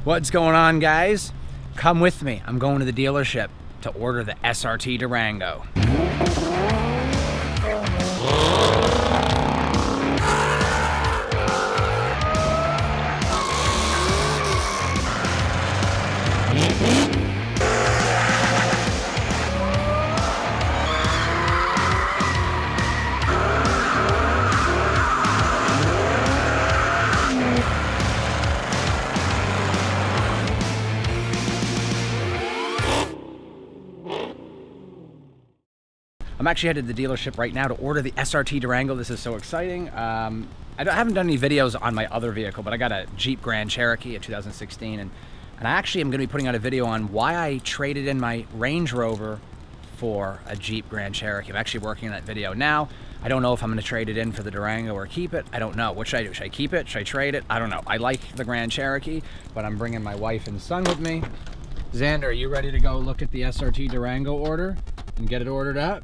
What's going on, guys? Come with me. I'm going to the dealership to order the SRT Durango. I'm actually headed to the dealership right now to order the SRT Durango. This is so exciting. I haven't done any videos on my other vehicle, but I got a Jeep Grand Cherokee, a 2016, and I actually am going to be putting out a video on why I traded in my Range Rover for a Jeep Grand Cherokee. I'm actually working on that video now. I don't know if I'm going to trade it in for the Durango or keep it. I don't know. What should I do? Should I keep it? Should I trade it? I don't know. I like the Grand Cherokee, but I'm bringing my wife and son with me. Xander, are you ready to go look at the SRT Durango order and get it ordered up?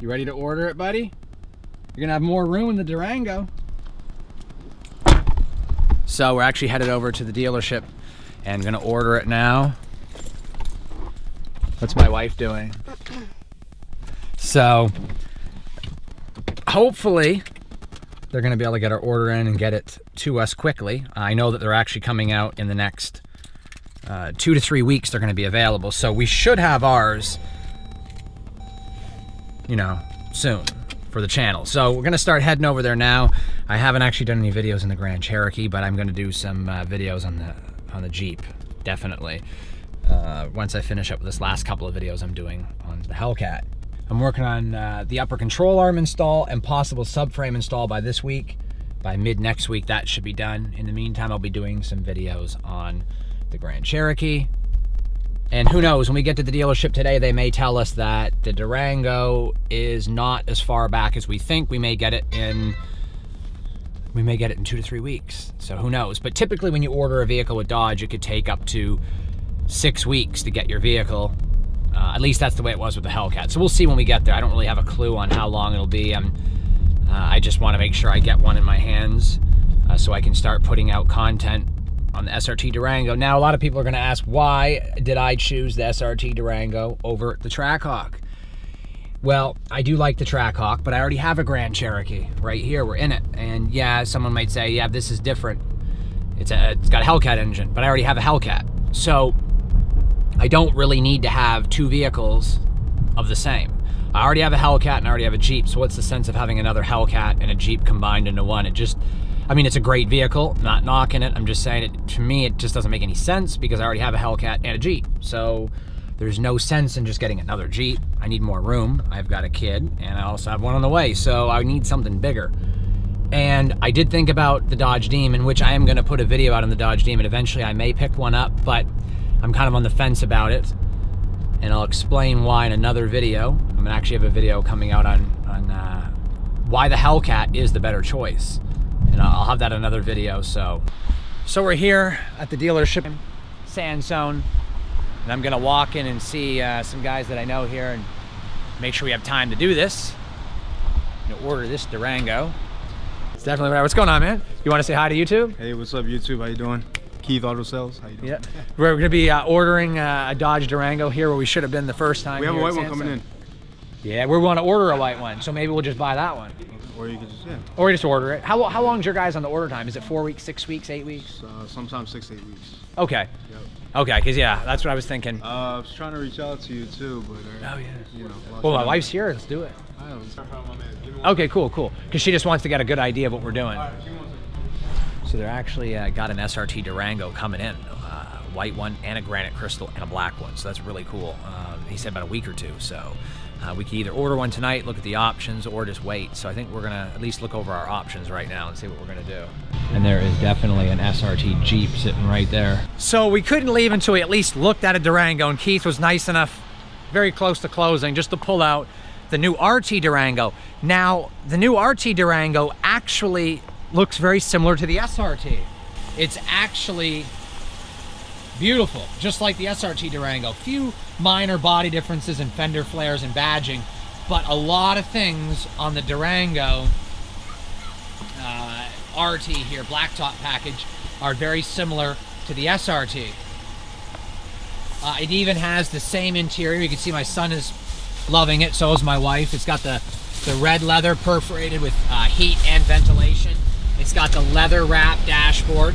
You ready to order it, buddy? You're gonna have more room in the Durango. So we're actually headed over to the dealership and gonna order it now. What's my wife doing? So hopefully they're gonna be able to get our order in and get it to us quickly. I know that they're actually coming out in the next 2 to 3 weeks. They're gonna be available. So we should have ours, you know, soon for the channel. So we're gonna start heading over there now. I haven't actually done any videos in the Grand Cherokee, but I'm gonna do some videos on the Jeep, definitely. Once I finish up with this last couple of videos I'm doing on the Hellcat. I'm working on the upper control arm install and possible subframe install by this week. By mid next week, that should be done. In the meantime, I'll be doing some videos on the Grand Cherokee. And who knows, when we get to the dealership today, they may tell us that the Durango is not as far back as we think. We may get it in 2 to 3 weeks. So who knows? But typically when you order a vehicle with Dodge, it could take up to 6 weeks to get your vehicle. At least that's the way it was with the Hellcat. So we'll see when we get there. I don't really have a clue on how long it'll be. I just want to make sure I get one in my hands so I can start putting out content on the SRT Durango. Now, a lot of people are going to ask, why did I choose the SRT Durango over the Trackhawk? Well, I do like the Trackhawk, but I already have a Grand Cherokee right here. We're in it. And yeah, someone might say, yeah, this is different. It's got a Hellcat engine, but I already have a Hellcat. So I don't really need to have two vehicles of the same. I already have a Hellcat and I already have a Jeep. So what's the sense of having another Hellcat and a Jeep combined into one? I mean, it's a great vehicle, not knocking it. I'm just saying, to me, it just doesn't make any sense because I already have a Hellcat and a Jeep. So there's no sense in just getting another Jeep. I need more room. I've got a kid and I also have one on the way. So I need something bigger. And I did think about the Dodge Demon, which I am going to put a video out on the Dodge Demon. Eventually I may pick one up, but I'm kind of on the fence about it. And I'll explain why in another video. I'm going to actually have a video coming out on why the Hellcat is the better choice. And I'll have that in another video. So we're here at the dealership, Sandstone, and I'm gonna walk in and see some guys that I know here and make sure we have time to do this. I'm gonna order this Durango. It's definitely right. What's going on, man? You want to say hi to YouTube? Hey, what's up, YouTube? How you doing? Keith Auto Sales. How you doing? Yeah, we're gonna be ordering a Dodge Durango here where we should have been the first time. We have a white one coming in. Yeah, we want to order a white one, so maybe we'll just buy that one. Or you could just, yeah. Or just order it. How long is your guys on the order time? Is it 4 weeks, 6 weeks, 8 weeks? Sometimes 6 to 8 weeks. Okay. Yep. Okay, because yeah, that's what I was thinking. I was trying to reach out to you too, but oh yeah. You know. Well, my wife's here. Let's do it. I know. Okay, cool. Because she just wants to get a good idea of what we're doing. So they're actually got an SRT Durango coming in, white one and a granite crystal and a black one. So that's really cool. He said about a week or two. So we can either order one tonight, look at the options, or just wait. So I think we're gonna at least look over our options right now and see what we're gonna do. And there is definitely an SRT Jeep sitting right there. So we couldn't leave until we at least looked at a Durango, and Keith was nice enough, very close to closing, just to pull out the new RT Durango. Now, the new RT Durango actually looks very similar to the SRT. It's actually beautiful, just like the SRT Durango. Few minor body differences in fender flares and badging, but a lot of things on the Durango RT here, blacktop package, are very similar to the SRT. It even has the same interior. You can see my son is loving it, so is my wife. It's got the red leather perforated with heat and ventilation. It's got the leather wrap dashboard,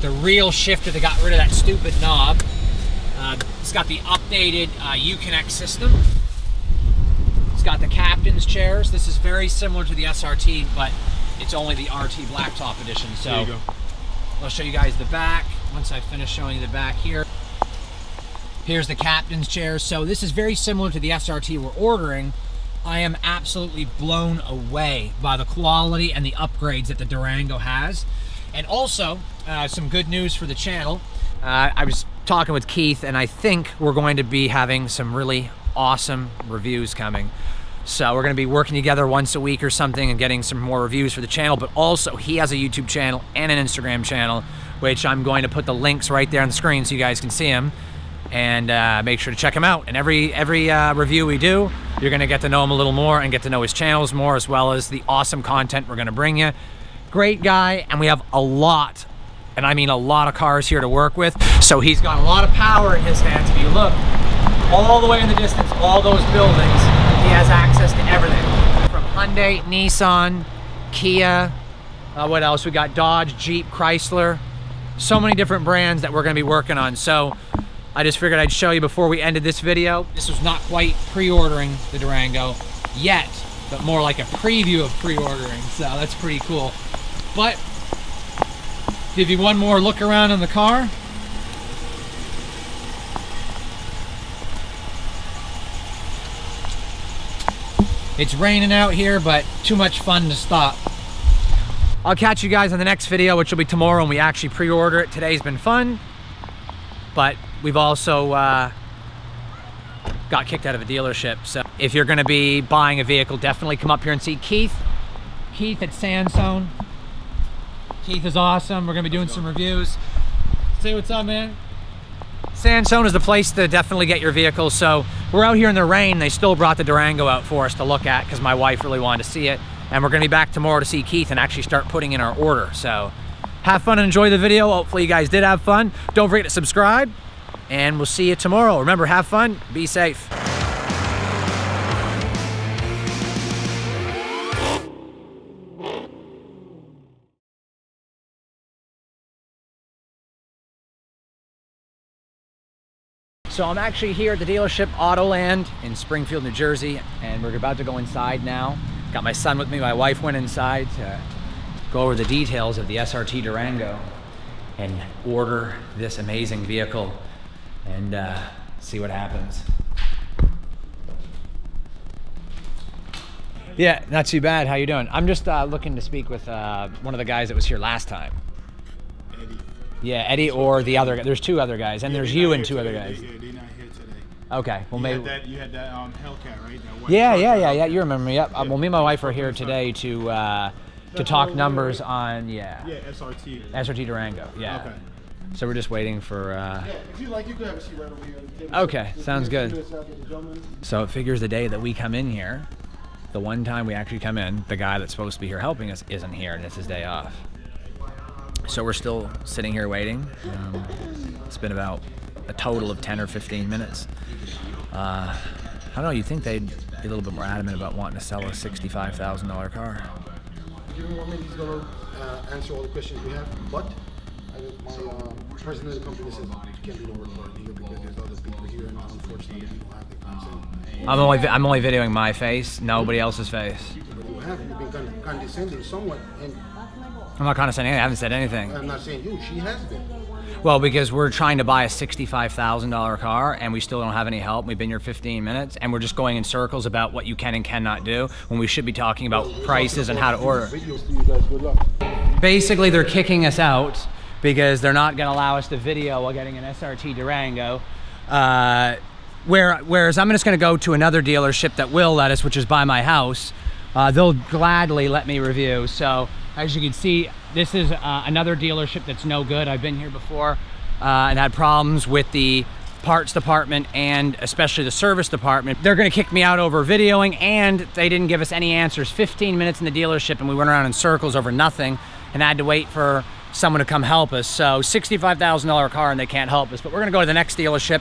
the real shifter that got rid of that stupid knob. It's got the updated Uconnect system. It's got the captain's chairs. This is very similar to the SRT, but it's only the RT Blacktop edition. So there you go. I'll show you guys the back once I finish showing you the back here. Here's the captain's chairs. So this is very similar to the SRT we're ordering. I am absolutely blown away by the quality and the upgrades that the Durango has. And also, some good news for the channel. I was talking with Keith, and I think we're going to be having some really awesome reviews coming. So we're going to be working together once a week or something and getting some more reviews for the channel. But also, he has a YouTube channel and an Instagram channel, which I'm going to put the links right there on the screen so you guys can see him. And make sure to check him out. And every review we do, you're gonna get to know him a little more and get to know his channels more, as well as the awesome content we're gonna bring you. Great guy, and we have a lot, and I mean a lot of cars here to work with. So he's got a lot of power in his hands. If you look all the way in the distance, all those buildings, he has access to everything. From Hyundai, Nissan, Kia, what else? We got Dodge, Jeep, Chrysler. So many different brands that we're gonna be working on. So I just figured I'd show you before we ended this video. This was not quite pre-ordering the Durango yet, but more like a preview of pre-ordering, so that's pretty cool. But give you one more look around in the car. It's raining out here, but too much fun to stop. I'll catch you guys on the next video, which will be tomorrow when we actually pre-order it. Today's been fun, but we've also got kicked out of a dealership. So if you're gonna be buying a vehicle, definitely come up here and see Keith. Keith at Sandstone. Keith is awesome. We're gonna be doing some reviews. Say what's up, man. Sandstone is the place to definitely get your vehicle. So we're out here in the rain. They still brought the Durango out for us to look at because my wife really wanted to see it. And we're gonna be back tomorrow to see Keith and actually start putting in our order. So have fun and enjoy the video. Hopefully you guys did have fun. Don't forget to subscribe, and we'll see you tomorrow. Remember, have fun, be safe. So I'm actually here at the dealership Autoland in Springfield, New Jersey, and we're about to go inside now. Got my son with me. My wife went inside to go over the details of the SRT Durango and order this amazing vehicle and see what happens. Yeah, not too bad. How you doing? I'm just looking to speak with one of the guys that was here last time. Eddie. Yeah, Eddie or the other guy. There's two other guys, and there's you and two other guys. Yeah, they're not here today. Okay, well maybe. You had that Hellcat, right? That white Yeah. You remember me? Yep. Well, me and my wife are here today to talk numbers on SRT Durango. Yeah. Okay. So we're just waiting for. If you like, you could have a seat right over here. Okay, sounds good. So it figures the day that we come in here, the one time we actually come in, the guy that's supposed to be here helping us isn't here, and it's his day off. So we're still sitting here waiting. It's been about a total of 10 or 15 minutes. I don't know, you'd think they'd be a little bit more adamant about wanting to sell a $65,000 car. Give me 1 minute, he's going to answer all the questions we have, but my president of the company says you can't do no recording here because there's other people here, and unfortunately we don't have the consent. I'm only videoing my face, nobody else's face. But you have, you've been condescending somewhat, and I'm not condescending, I haven't said anything. I'm not saying you, she has been. Well, because we're trying to buy a $65,000 car and we still don't have any help. We've been here 15 minutes and we're just going in circles about what you can and cannot do when we should be talking about prices and how to order. Videos to you guys, good luck. Basically, they're kicking us out because they're not going to allow us to video while getting an SRT Durango. Whereas I'm just going to go to another dealership that will let us, which is by my house. They'll gladly let me review. So as you can see, this is another dealership that's no good. I've been here before and had problems with the parts department and especially the service department. They're gonna kick me out over videoing, and they didn't give us any answers. 15 minutes in the dealership and we went around in circles over nothing and had to wait for someone to come help us. So $65,000 car and they can't help us. But we're gonna go to the next dealership